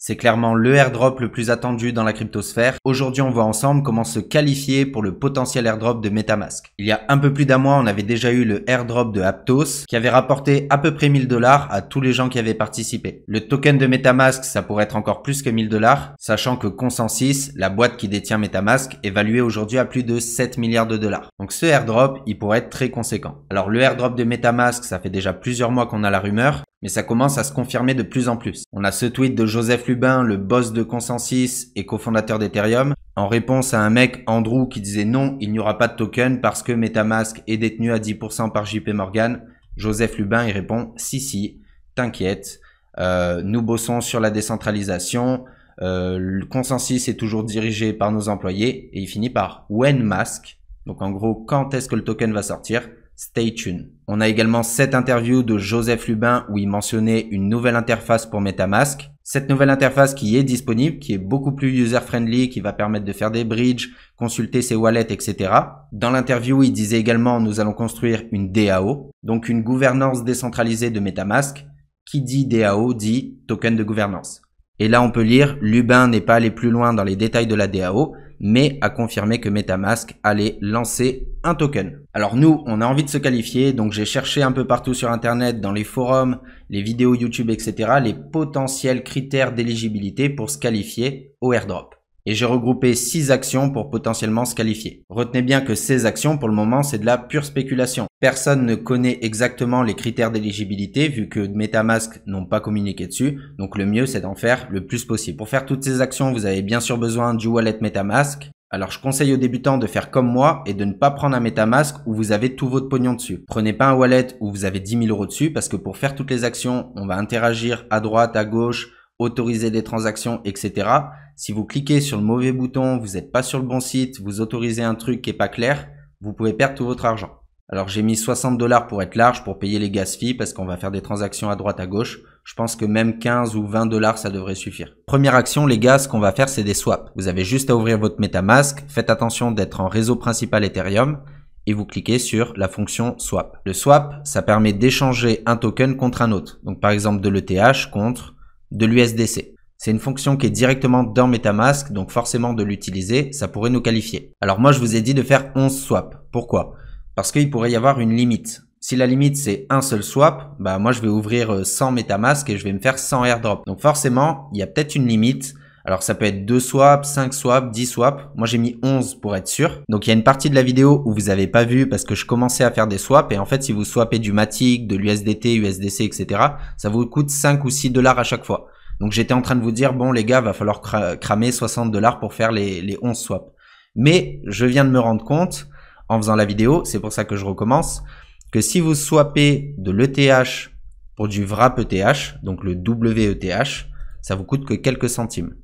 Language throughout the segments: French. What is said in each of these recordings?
C'est clairement le airdrop le plus attendu dans la cryptosphère. Aujourd'hui, on voit ensemble comment se qualifier pour le potentiel airdrop de MetaMask. Il y a un peu plus d'un mois, on avait déjà eu le airdrop de Aptos qui avait rapporté à peu près 1000 $ à tous les gens qui avaient participé. Le token de MetaMask, ça pourrait être encore plus que 1000 $, sachant que Consensus, la boîte qui détient MetaMask, est valuée aujourd'hui à plus de 7 milliards de dollars. Donc ce airdrop, il pourrait être très conséquent. Alors le airdrop de MetaMask, ça fait déjà plusieurs mois qu'on a la rumeur, mais ça commence à se confirmer de plus en plus. On a ce tweet de Joseph Lubin, le boss de Consensus et cofondateur d'Ethereum, en réponse à un mec, Andrew, qui disait non, il n'y aura pas de token parce que MetaMask est détenu à 10% par JP Morgan. Joseph Lubin, il répond, si, t'inquiète, nous bossons sur la décentralisation, le Consensus est toujours dirigé par nos employés, et il finit par when mask, donc en gros, quand est-ce que le token va sortir? Stay tuned. On a également cette interview de Joseph Lubin où il mentionnait une nouvelle interface pour MetaMask. Cette nouvelle interface qui est disponible, qui est beaucoup plus user-friendly, qui va permettre de faire des bridges, consulter ses wallets, etc. Dans l'interview, il disait également nous allons construire une DAO, donc une gouvernance décentralisée de MetaMask. Qui dit DAO dit token de gouvernance. Et là, on peut lire, Lubin n'est pas allé plus loin dans les détails de la DAO, mais a confirmé que MetaMask allait lancer un token. Alors nous, on a envie de se qualifier, donc j'ai cherché un peu partout sur Internet, dans les forums, les vidéos YouTube, etc., les potentiels critères d'éligibilité pour se qualifier au airdrop. Et j'ai regroupé 6 actions pour potentiellement se qualifier. Retenez bien que ces actions, pour le moment, c'est de la pure spéculation. Personne ne connaît exactement les critères d'éligibilité vu que MetaMask n'ont pas communiqué dessus. Donc le mieux, c'est d'en faire le plus possible. Pour faire toutes ces actions, vous avez bien sûr besoin du wallet MetaMask. Alors je conseille aux débutants de faire comme moi et de ne pas prendre un MetaMask où vous avez tout votre pognon dessus. Prenez pas un wallet où vous avez 10 000 € dessus parce que pour faire toutes les actions, on va interagir à droite, à gauche, autoriser des transactions, etc. Si vous cliquez sur le mauvais bouton, vous n'êtes pas sur le bon site, vous autorisez un truc qui est pas clair, vous pouvez perdre tout votre argent. Alors j'ai mis 60 $ pour être large, pour payer les gas fees, parce qu'on va faire des transactions à droite à gauche. Je pense que même 15 ou 20 $ ça devrait suffire. Première action, les gars, ce qu'on va faire, c'est des swaps. Vous avez juste à ouvrir votre MetaMask, faites attention d'être en réseau principal Ethereum, et vous cliquez sur la fonction swap. Le swap, ça permet d'échanger un token contre un autre. Donc par exemple de l'ETH contre de l'USDC. C'est une fonction qui est directement dans MetaMask, donc forcément de l'utiliser, ça pourrait nous qualifier. Alors moi, je vous ai dit de faire 11 swaps. Pourquoi? Parce qu'il pourrait y avoir une limite. Si la limite, c'est un seul swap, bah moi, je vais ouvrir 100 MetaMask et je vais me faire 100 airdrops. Donc forcément, il y a peut-être une limite. Alors ça peut être 2 swaps, 5 swaps, 10 swaps. Moi, j'ai mis 11 pour être sûr. Donc il y a une partie de la vidéo où vous n'avez pas vu parce que je commençais à faire des swaps. Et en fait, si vous swappez du Matic, de l'USDT, USDC, etc., ça vous coûte 5 ou 6 $ à chaque fois. Donc j'étais en train de vous dire, bon les gars, va falloir cramer 60 $ pour faire les 11 swaps. Mais je viens de me rendre compte, en faisant la vidéo, c'est pour ça que je recommence, que si vous swappez de l'ETH pour du wrap ETH, donc le WETH, ça vous coûte que quelques centimes.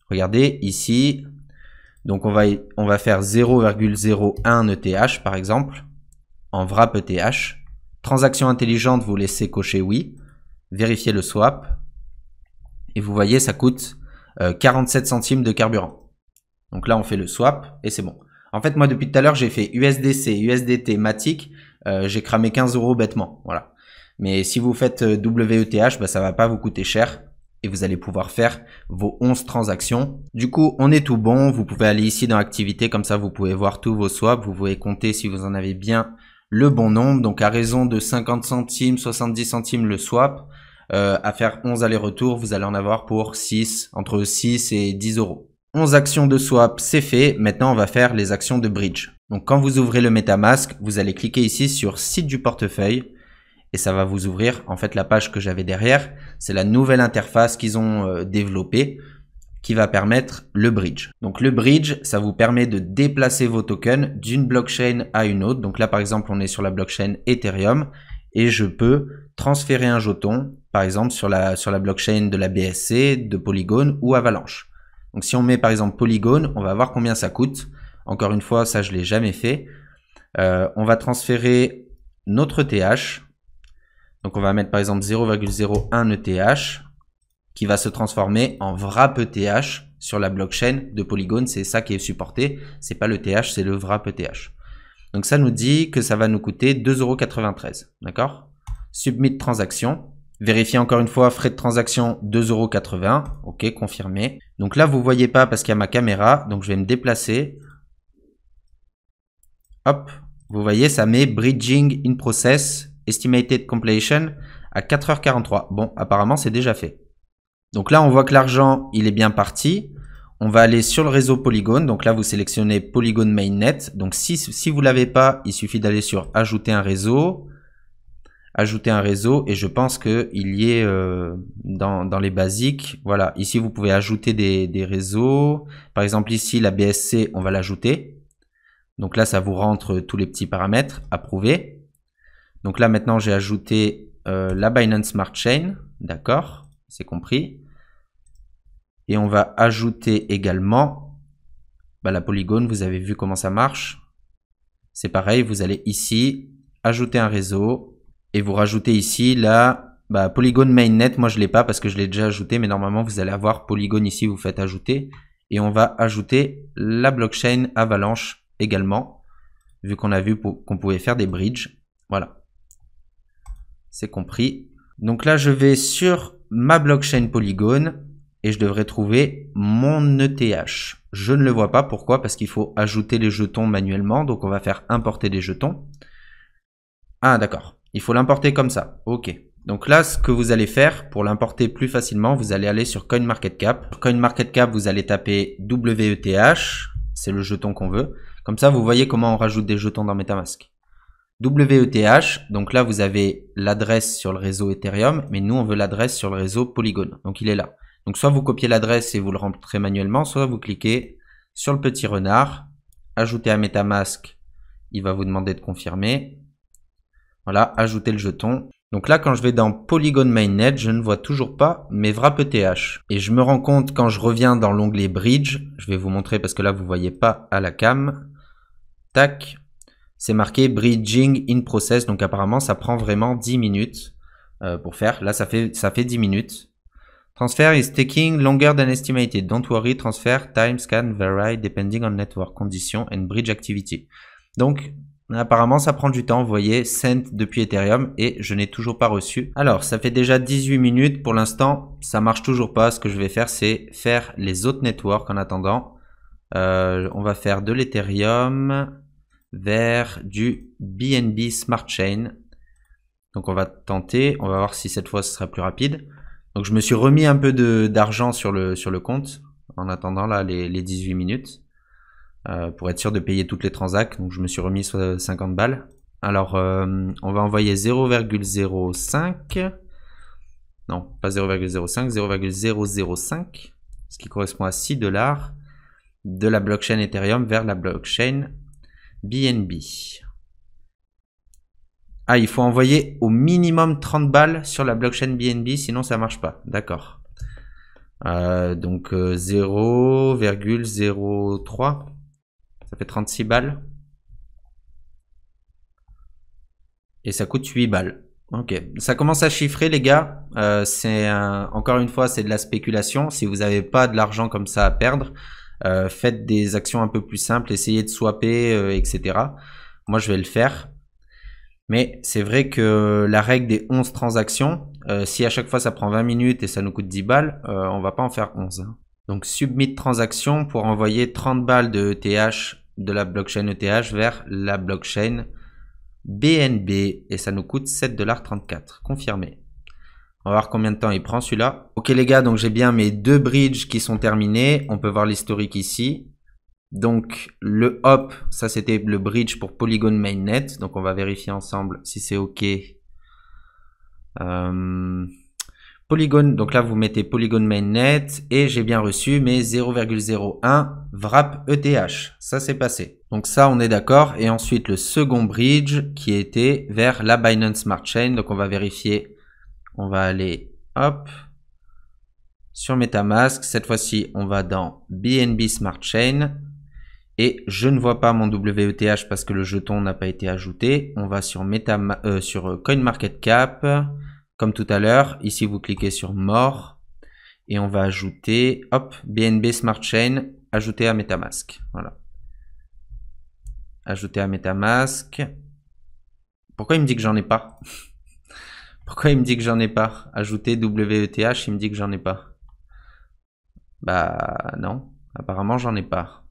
Regardez ici, donc on va faire 0,01 ETH par exemple, en wrap ETH. Transaction intelligente, vous laissez cocher oui, vérifiez le swap. Et vous voyez, ça coûte 47 centimes de carburant. Donc là, on fait le swap et c'est bon. En fait, moi, depuis tout à l'heure, j'ai fait USDC, USDT, Matic. J'ai cramé 15 € bêtement. Voilà. Mais si vous faites WETH, bah, ça va pas vous coûter cher. Et vous allez pouvoir faire vos 11 transactions. Du coup, on est tout bon. Vous pouvez aller ici dans Activité. Comme ça, vous pouvez voir tous vos swaps. Vous pouvez compter si vous en avez bien le bon nombre. Donc, à raison de 50 centimes, 70 centimes le swap. À faire 11 allers-retours, vous allez en avoir pour 6, entre 6 et 10 €. 11 actions de swap, c'est fait. Maintenant, on va faire les actions de bridge. Donc, quand vous ouvrez le MetaMask, vous allez cliquer ici sur site du portefeuille et ça va vous ouvrir, en fait, la page que j'avais derrière. C'est la nouvelle interface qu'ils ont développée qui va permettre le bridge. Donc, le bridge, ça vous permet de déplacer vos tokens d'une blockchain à une autre. Donc là, par exemple, on est sur la blockchain Ethereum. Et je peux transférer un jeton, par exemple, sur la blockchain de la BSC, de Polygon ou Avalanche. Donc, si on met, par exemple, Polygon, on va voir combien ça coûte. Encore une fois, ça, je ne l'ai jamais fait. On va transférer notre ETH. Donc, on va mettre, par exemple, 0,01 ETH qui va se transformer en wrap ETH sur la blockchain de Polygon. C'est ça qui est supporté. C'est pas l'ETH, c'est le wrap ETH. Donc ça nous dit que ça va nous coûter 2,93 €. D'accord? Submit transaction. Vérifiez encore une fois, frais de transaction 2,81 €. Ok, confirmé. Donc là, vous voyez pas parce qu'il y a ma caméra. Donc je vais me déplacer. Hop, vous voyez, ça met Bridging in Process, Estimated Completion à 4h43. Bon, apparemment, c'est déjà fait. Donc là, on voit que l'argent, il est bien parti. On va aller sur le réseau Polygon. Donc là, vous sélectionnez Polygon Mainnet. Donc si vous l'avez pas, il suffit d'aller sur Ajouter un réseau. Ajouter un réseau. Et je pense qu'il y est dans les basiques. Voilà, ici, vous pouvez ajouter des réseaux. Par exemple, ici, la BSC, on va l'ajouter. Donc là, ça vous rentre tous les petits paramètres. Approuvé. Donc là, maintenant, j'ai ajouté la Binance Smart Chain. D'accord, c'est compris. Et on va ajouter également la Polygon. Vous avez vu comment ça marche. C'est pareil, vous allez ici, ajouter un réseau. Et vous rajoutez ici la Polygon Mainnet. Moi, je ne l'ai pas parce que je l'ai déjà ajouté. Mais normalement, vous allez avoir Polygon ici. Vous faites ajouter. Et on va ajouter la blockchain Avalanche également. Vu qu'on a vu qu'on pouvait faire des bridges. Voilà. C'est compris. Donc là, je vais sur ma blockchain Polygon. Et je devrais trouver mon ETH. Je ne le vois pas. Pourquoi? Parce qu'il faut ajouter les jetons manuellement. Donc on va faire importer des jetons. Ah d'accord. Il faut l'importer comme ça. Ok. Donc là, ce que vous allez faire pour l'importer plus facilement, vous allez aller sur CoinMarketCap. Sur CoinMarketCap, vous allez taper WETH. C'est le jeton qu'on veut. Comme ça, vous voyez comment on rajoute des jetons dans MetaMask. WETH. Donc là, vous avez l'adresse sur le réseau Ethereum. Mais nous, on veut l'adresse sur le réseau Polygon. Donc il est là. Donc soit vous copiez l'adresse et vous le rentrez manuellement, soit vous cliquez sur le petit renard, ajouter à MetaMask, il va vous demander de confirmer. Voilà, ajouter le jeton. Donc là, quand je vais dans Polygon Mainnet, je ne vois toujours pas mes wrap ETH. Et je me rends compte quand je reviens dans l'onglet Bridge, je vais vous montrer parce que là, vous ne voyez pas à la cam. Tac, c'est marqué Bridging in Process. Donc apparemment, ça prend vraiment 10 minutes pour faire. Là, ça fait 10 minutes. Transfer is taking longer than estimated. Don't worry, transfer times can vary depending on network conditions and bridge activity. Donc, apparemment, ça prend du temps. Vous voyez, sent depuis Ethereum et je n'ai toujours pas reçu. Alors, ça fait déjà 18 minutes. Pour l'instant, ça marche toujours pas. Ce que je vais faire, c'est faire les autres networks en attendant. On va faire de l'Ethereum vers du BNB Smart Chain. Donc, on va tenter. On va voir si cette fois, ce sera plus rapide. Donc je me suis remis un peu d'argent sur le compte en attendant là les 18 minutes pour être sûr de payer toutes les transactions. Donc je me suis remis 50 balles. Alors on va envoyer 0,05. Non, pas 0,05, 0,005, ce qui correspond à 6 $ de la blockchain Ethereum vers la blockchain BNB. Ah, il faut envoyer au minimum 30 balles sur la blockchain BNB, sinon ça marche pas. D'accord. Donc 0,03. Ça fait 36 balles. Et ça coûte 8 balles. Ok. Ça commence à chiffrer, les gars. Encore une fois, c'est de la spéculation. Si vous n'avez pas de l'argent comme ça à perdre, faites des actions un peu plus simples. Essayez de swapper, etc. Moi, je vais le faire. Mais c'est vrai que la règle des 11 transactions, si à chaque fois ça prend 20 minutes et ça nous coûte 10 balles, on va pas en faire 11. Hein. Donc submit transaction pour envoyer 30 balles de ETH de la blockchain ETH vers la blockchain BNB et ça nous coûte 7,34 $. Confirmé. On va voir combien de temps il prend celui-là. Ok les gars, donc j'ai bien mes 2 bridges qui sont terminés. On peut voir l'historique ici. Donc le hop, ça c'était le bridge pour Polygon Mainnet. Donc on va vérifier ensemble si c'est ok. Polygon, donc là vous mettez Polygon Mainnet et j'ai bien reçu mes 0,01 wrap ETH. Ça c'est passé. Donc ça on est d'accord. Et ensuite le second bridge qui était vers la Binance Smart Chain. Donc on va vérifier. On va aller hop sur MetaMask. Cette fois-ci on va dans BNB Smart Chain. Et je ne vois pas mon WETH parce que le jeton n'a pas été ajouté. On va sur CoinMarketCap. Comme tout à l'heure, ici vous cliquez sur More. Et on va ajouter, hop, BNB Smart Chain, ajouter à MetaMask. Voilà. Ajouter à MetaMask. Pourquoi il me dit que j'en ai pas? Pourquoi il me dit que j'en ai pas? Ajouter WETH, il me dit que j'en ai pas. Bah non, apparemment j'en ai pas.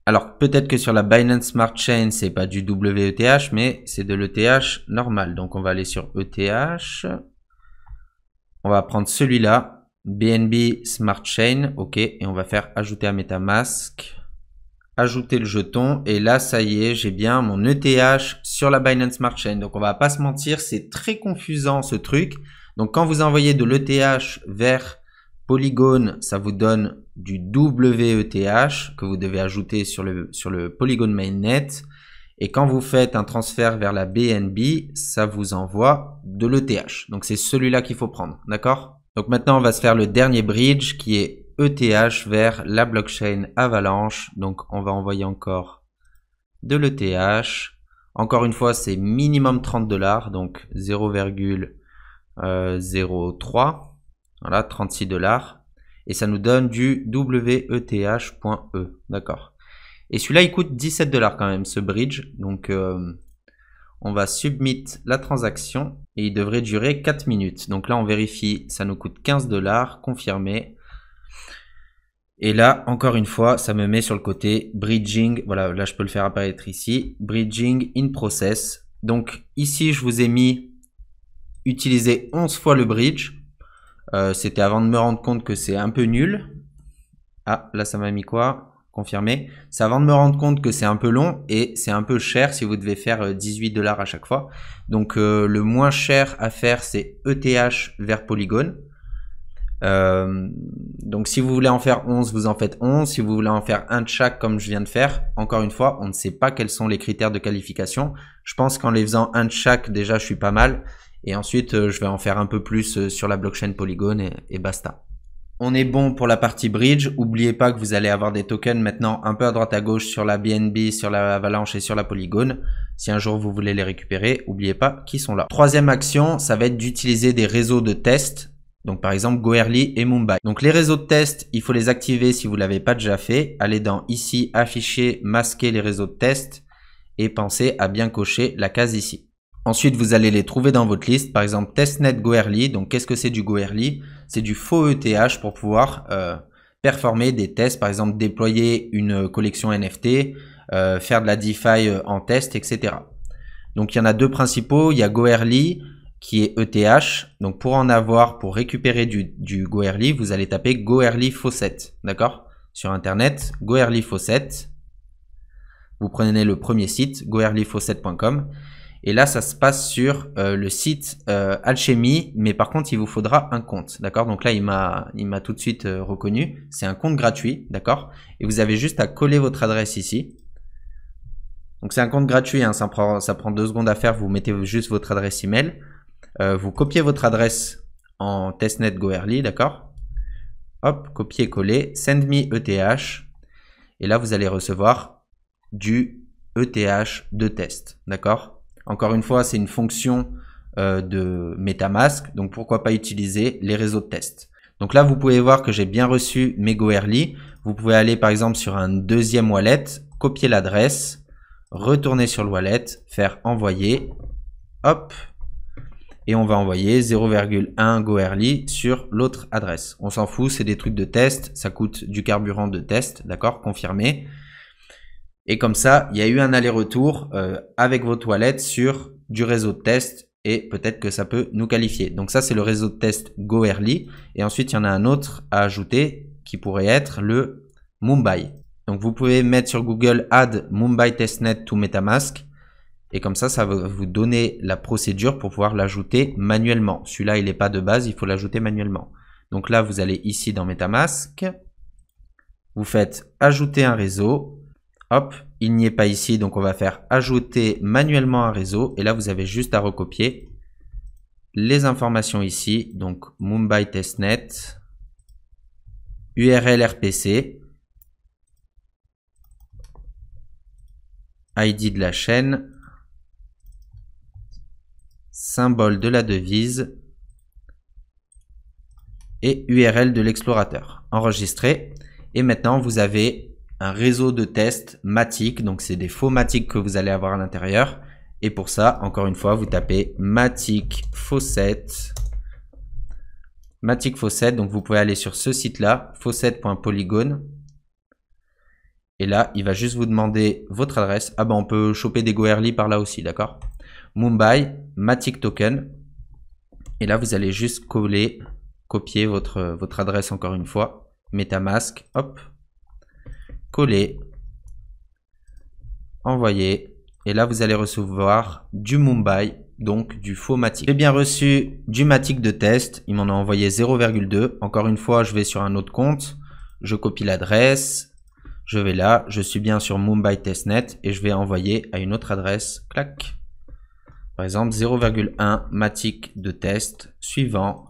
Alors peut-être que sur la Binance Smart Chain, c'est pas du WETH, mais c'est de l'ETH normal. Donc on va aller sur ETH. On va prendre celui-là, BNB Smart Chain, ok, et on va faire ajouter à MetaMask. Ajouter le jeton, et là ça y est, j'ai bien mon ETH sur la Binance Smart Chain. Donc on va pas se mentir, c'est très confusant ce truc. Donc quand vous envoyez de l'ETH vers Polygon, ça vous donne du WETH que vous devez ajouter sur le Polygon Mainnet. Et quand vous faites un transfert vers la BNB, ça vous envoie de l'ETH. Donc c'est celui-là qu'il faut prendre, d'accord? Donc maintenant on va se faire le dernier bridge qui est ETH vers la blockchain Avalanche. Donc on va envoyer encore de l'ETH. Encore une fois, c'est minimum 30 $, donc 0,03. Voilà, 36 $. Et ça nous donne du WETH.E. D'accord. Et celui-là, il coûte 17 $ quand même, ce bridge. Donc on va submit la transaction et il devrait durer 4 minutes. Donc là, on vérifie, ça nous coûte 15 $, confirmé. Et là, encore une fois, ça me met sur le côté bridging. Voilà, là, je peux le faire apparaître ici. Bridging in process. Donc ici, je vous ai mis utiliser 11 fois le bridge. C'était avant de me rendre compte que c'est un peu nul. Ah, là, ça m'a mis quoi? Confirmé. C'est avant de me rendre compte que c'est un peu long et c'est un peu cher si vous devez faire 18 $ à chaque fois. Donc, le moins cher à faire, c'est ETH vers Polygon. Donc si vous voulez en faire 11, vous en faites 11. Si vous voulez en faire un de chaque comme je viens de faire, encore une fois, on ne sait pas quels sont les critères de qualification. Je pense qu'en les faisant un de chaque, déjà je suis pas mal. Et ensuite, je vais en faire un peu plus sur la blockchain Polygon et basta. On est bon pour la partie bridge. N'oubliez pas que vous allez avoir des tokens maintenant un peu à droite à gauche sur la BNB, sur la Avalanche et sur la Polygon. Si un jour vous voulez les récupérer, n'oubliez pas qu'ils sont là. Troisième action, ça va être d'utiliser des réseaux de test. Donc par exemple Goerli et Mumbai. Donc les réseaux de test, il faut les activer si vous ne l'avez pas déjà fait. Allez dans ici, afficher, masquer les réseaux de test et pensez à bien cocher la case ici. Ensuite, vous allez les trouver dans votre liste. Par exemple, testnet Goerli. Donc qu'est-ce que c'est du Goerli? C'est du faux ETH pour pouvoir performer des tests. Par exemple, déployer une collection NFT, faire de la DeFi en test, etc. Donc il y en a deux principaux. Il y a Goerli qui est ETH. Donc pour en avoir, pour récupérer du Goerli, vous allez taper Goerli Faucet, d'accord? Sur internet, Goerli Faucet. Vous prenez le premier site, goerlifaucet.com. Et là, ça se passe sur le site Alchemy, mais par contre, il vous faudra un compte, d'accord? Donc là, il m'a tout de suite reconnu. C'est un compte gratuit, d'accord? Et vous avez juste à coller votre adresse ici. Donc c'est un compte gratuit, hein, ça prend 2 secondes à faire. Vous mettez juste votre adresse email. Vous copiez votre adresse en testnet Goerli, d'accord? Hop, copier-coller, send me ETH. Et là, vous allez recevoir du ETH de test, d'accord? Encore une fois, c'est une fonction de MetaMask, donc pourquoi pas utiliser les réseaux de test. Donc là, vous pouvez voir que j'ai bien reçu mes Goerli. Vous pouvez aller par exemple sur un deuxième wallet, copier l'adresse, retourner sur le wallet, faire envoyer, hop, et on va envoyer 0,1 Goerli sur l'autre adresse. On s'en fout, c'est des trucs de test, ça coûte du carburant de test, d'accord, confirmé. Et comme ça, il y a eu un aller-retour avec votre wallet sur du réseau de test et peut-être que ça peut nous qualifier. Donc ça, c'est le réseau de test Goerli. Et ensuite, il y en a un autre à ajouter qui pourrait être le Mumbai. Donc vous pouvez mettre sur Google Add Mumbai Testnet to MetaMask. Et comme ça va vous donner la procédure pour pouvoir l'ajouter manuellement. Celui-là, il n'est pas de base, il faut l'ajouter manuellement. Donc là, vous allez ici dans MetaMask. Vous faites ajouter un réseau. Hop, il n'y est pas ici, donc on va faire ajouter manuellement un réseau. Et là, vous avez juste à recopier les informations ici. Donc Mumbai Testnet, URL RPC, ID de la chaîne, symbole de la devise et URL de l'explorateur. Enregistré. Et maintenant, vous avez un réseau de tests Matic. Donc, c'est des faux Matic que vous allez avoir à l'intérieur. Et pour ça, encore une fois, vous tapez Matic Faucet. Matic Faucet, donc vous pouvez aller sur ce site-là, faucet.polygon. Et là, il va juste vous demander votre adresse. Ah ben, on peut choper des Goerli par là aussi, d'accord? Mumbai, Matic Token. Et là, vous allez juste copier votre adresse encore une fois. MetaMask, hop. Coller. Envoyer. Et là, vous allez recevoir du Mumbai, donc du faux Matic. J'ai bien reçu du Matic de test. Il m'en a envoyé 0,2. Encore une fois, je vais sur un autre compte. Je copie l'adresse. Je vais là, je suis bien sur Mumbai Testnet et je vais envoyer à une autre adresse. Clac. Par exemple, 0,1 Matic de test. Suivant.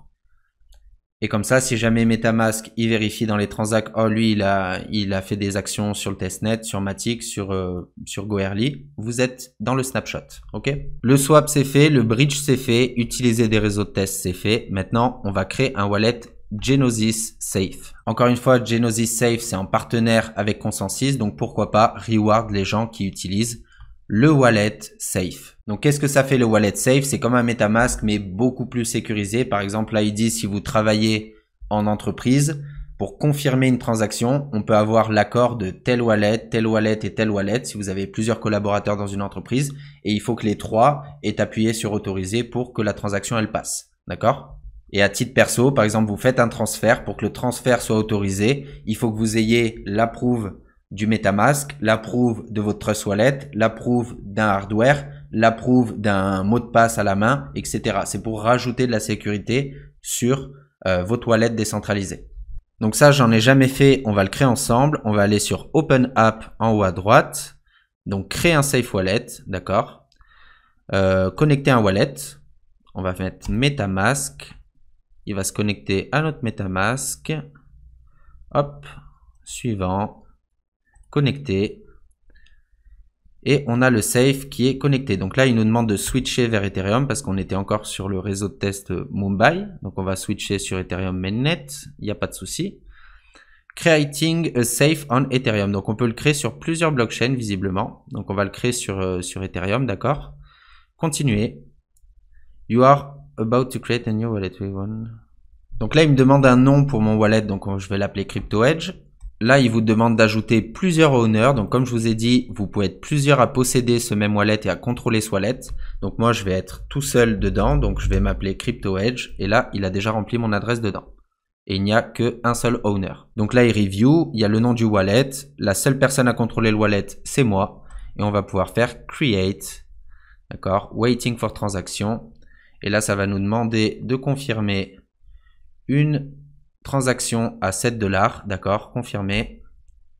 Et comme ça, si jamais MetaMask, il vérifie dans les transactions, oh lui, il a fait des actions sur le testnet, sur Matic, sur Goerli, vous êtes dans le snapshot, ok? Le swap, c'est fait, le bridge, c'est fait, utiliser des réseaux de test, c'est fait. Maintenant, on va créer un wallet Genesis Safe. Encore une fois, Genesis Safe, c'est en partenaire avec Consensus, donc pourquoi pas reward les gens qui utilisent le wallet Safe. Donc, qu'est-ce que ça fait le wallet Safe? C'est comme un MetaMask, mais beaucoup plus sécurisé. Par exemple, là, il dit si vous travaillez en entreprise, pour confirmer une transaction, on peut avoir l'accord de tel wallet et tel wallet si vous avez plusieurs collaborateurs dans une entreprise. Et il faut que les trois aient appuyé sur autoriser pour que la transaction, elle passe. D'accord? Et à titre perso, par exemple, vous faites un transfert. Pour que le transfert soit autorisé, il faut que vous ayez l'approve du MetaMask, l'approve de votre Trust Wallet, l'approve d'un hardware, l'approve d'un mot de passe à la main, etc. C'est pour rajouter de la sécurité sur votre wallet décentralisé. Donc ça, j'en ai jamais fait. On va le créer ensemble. On va aller sur Open App en haut à droite. Donc créer un Safe Wallet, d'accord. Connecter un wallet. On va mettre MetaMask. Il va se connecter à notre MetaMask. Hop, suivant. Connecté. Et on a le safe qui est connecté. Donc là, il nous demande de switcher vers Ethereum parce qu'on était encore sur le réseau de test Mumbai. Donc on va switcher sur Ethereum Mainnet. Il n'y a pas de souci. Creating a safe on Ethereum. Donc on peut le créer sur plusieurs blockchains visiblement. Donc on va le créer sur Ethereum, d'accord. Continuer. You are about to create a new wallet. Donc là, il me demande un nom pour mon wallet. Donc je vais l'appeler CryptoEdge. Là, il vous demande d'ajouter plusieurs owners. Donc, comme je vous ai dit, vous pouvez être plusieurs à posséder ce même wallet et à contrôler ce wallet. Donc, moi, je vais être tout seul dedans. Donc, je vais m'appeler CryptoEdge. Et là, il a déjà rempli mon adresse dedans. Et il n'y a qu'un seul owner. Donc là, il review. Il y a le nom du wallet. La seule personne à contrôler le wallet, c'est moi. Et on va pouvoir faire Create. D'accord. Waiting for transaction. Et là, ça va nous demander de confirmer une transaction à 7 $, d'accord, confirmé.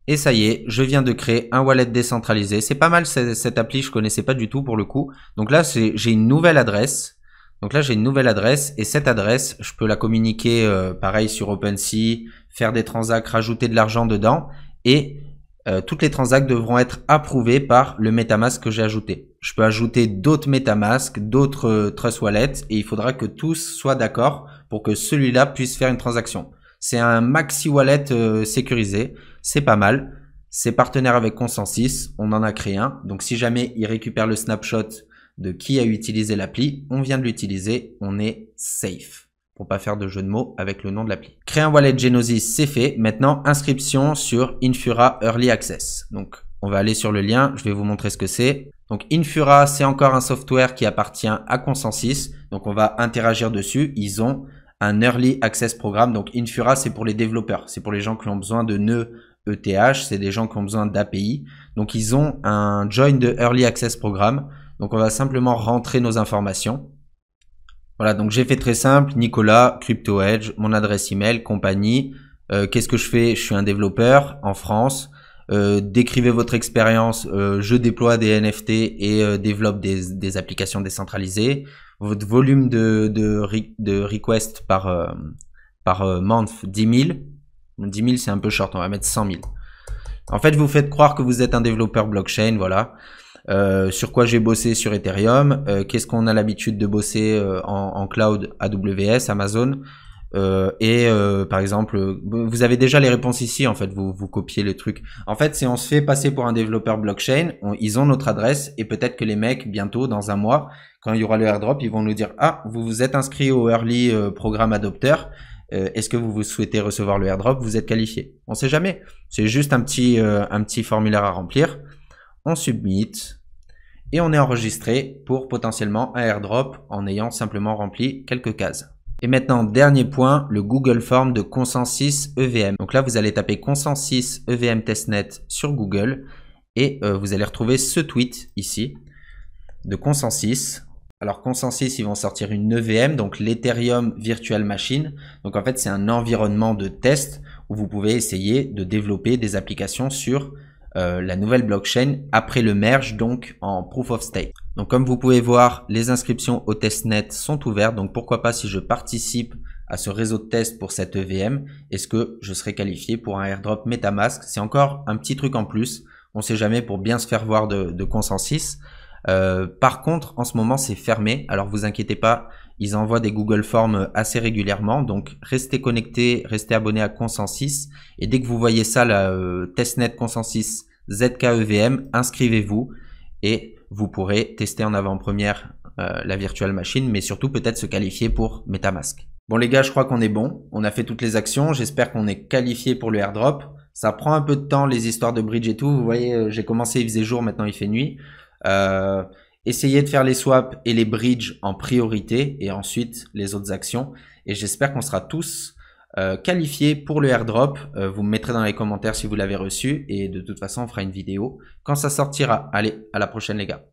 Et ça y est, je viens de créer un wallet décentralisé. C'est pas mal cette appli, je connaissais pas du tout pour le coup. Donc là, j'ai une nouvelle adresse. Donc là, j'ai une nouvelle adresse et cette adresse, je peux la communiquer pareil sur OpenSea, faire des transacts, rajouter de l'argent dedans et toutes les transacts devront être approuvées par le MetaMask que j'ai ajouté. Je peux ajouter d'autres MetaMask, d'autres Trust Wallets et il faudra que tous soient d'accord pour que celui-là puisse faire une transaction. C'est un maxi wallet sécurisé, c'est pas mal. C'est partenaire avec Consensus, on en a créé un. Donc si jamais il récupère le snapshot de qui a utilisé l'appli, on vient de l'utiliser, on est safe. Pour pas faire de jeu de mots avec le nom de l'appli. Créer un wallet Genesis, c'est fait. Maintenant, inscription sur Infura Early Access. Donc on va aller sur le lien, je vais vous montrer ce que c'est. Donc Infura, c'est encore un software qui appartient à Consensus. Donc on va interagir dessus. Ils ont un Early Access Programme. Donc Infura, c'est pour les développeurs. C'est pour les gens qui ont besoin de nœuds ETH. C'est des gens qui ont besoin d'API. Donc ils ont un Join de Early Access Programme. Donc on va simplement rentrer nos informations. Voilà, donc j'ai fait très simple. Nicolas, CryptoEdge, mon adresse email, compagnie. Qu'est-ce que je fais? Je suis un développeur en France. Décrivez votre expérience. Je déploie des NFT et développe des applications décentralisées. Votre volume de request par month, 10 000. 10 000, c'est un peu short, on va mettre 100 000. En fait, vous faites croire que vous êtes un développeur blockchain, voilà. Sur quoi j'ai bossé sur Ethereum, qu'est-ce qu'on a l'habitude de bosser en cloud AWS, Amazon, Par exemple, vous avez déjà les réponses ici, en fait, vous copiez le truc. En fait, si on se fait passer pour un développeur blockchain, ils ont notre adresse et peut-être que les mecs, bientôt, dans un mois, quand il y aura le airdrop, ils vont nous dire « Ah, vous vous êtes inscrit au Early Programme Adopteur, est-ce que vous souhaitez recevoir le airdrop? Vous êtes qualifié. » On sait jamais. C'est juste un petit formulaire à remplir. On submit et on est enregistré pour potentiellement un airdrop en ayant simplement rempli quelques cases. Et maintenant, dernier point, le Google Form de Consensus EVM. Donc là, vous allez taper Consensus EVM Testnet sur Google et vous allez retrouver ce tweet ici de Consensus. Alors Consensus, ils vont sortir une EVM, donc l'Ethereum Virtual Machine. Donc en fait, c'est un environnement de test où vous pouvez essayer de développer des applications sur la nouvelle blockchain après le merge, donc en Proof of Stake. Donc comme vous pouvez voir, les inscriptions au testnet sont ouvertes. Donc pourquoi pas, si je participe à ce réseau de test pour cette EVM, est-ce que je serai qualifié pour un airdrop MetaMask? C'est encore un petit truc en plus. On sait jamais, pour bien se faire voir de Consensus. Par contre, en ce moment, c'est fermé. Alors vous inquiétez pas, ils envoient des Google Forms assez régulièrement. Donc restez connectés, restez abonnés à Consensus. Et dès que vous voyez ça, la testnet Consensus ZKEVM, inscrivez-vous et vous pourrez tester en avant-première la virtual machine, mais surtout peut-être se qualifier pour MetaMask. Bon les gars, je crois qu'on est bon. On a fait toutes les actions. J'espère qu'on est qualifié pour le airdrop. Ça prend un peu de temps, les histoires de bridge et tout. Vous voyez, j'ai commencé, il faisait jour, maintenant il fait nuit. Essayez de faire les swaps et les bridges en priorité et ensuite les autres actions. Et j'espère qu'on sera tous qualifiés pour le airdrop. Vous me mettrez dans les commentaires si vous l'avez reçu et de toute façon on fera une vidéo quand ça sortira. Allez, à la prochaine les gars.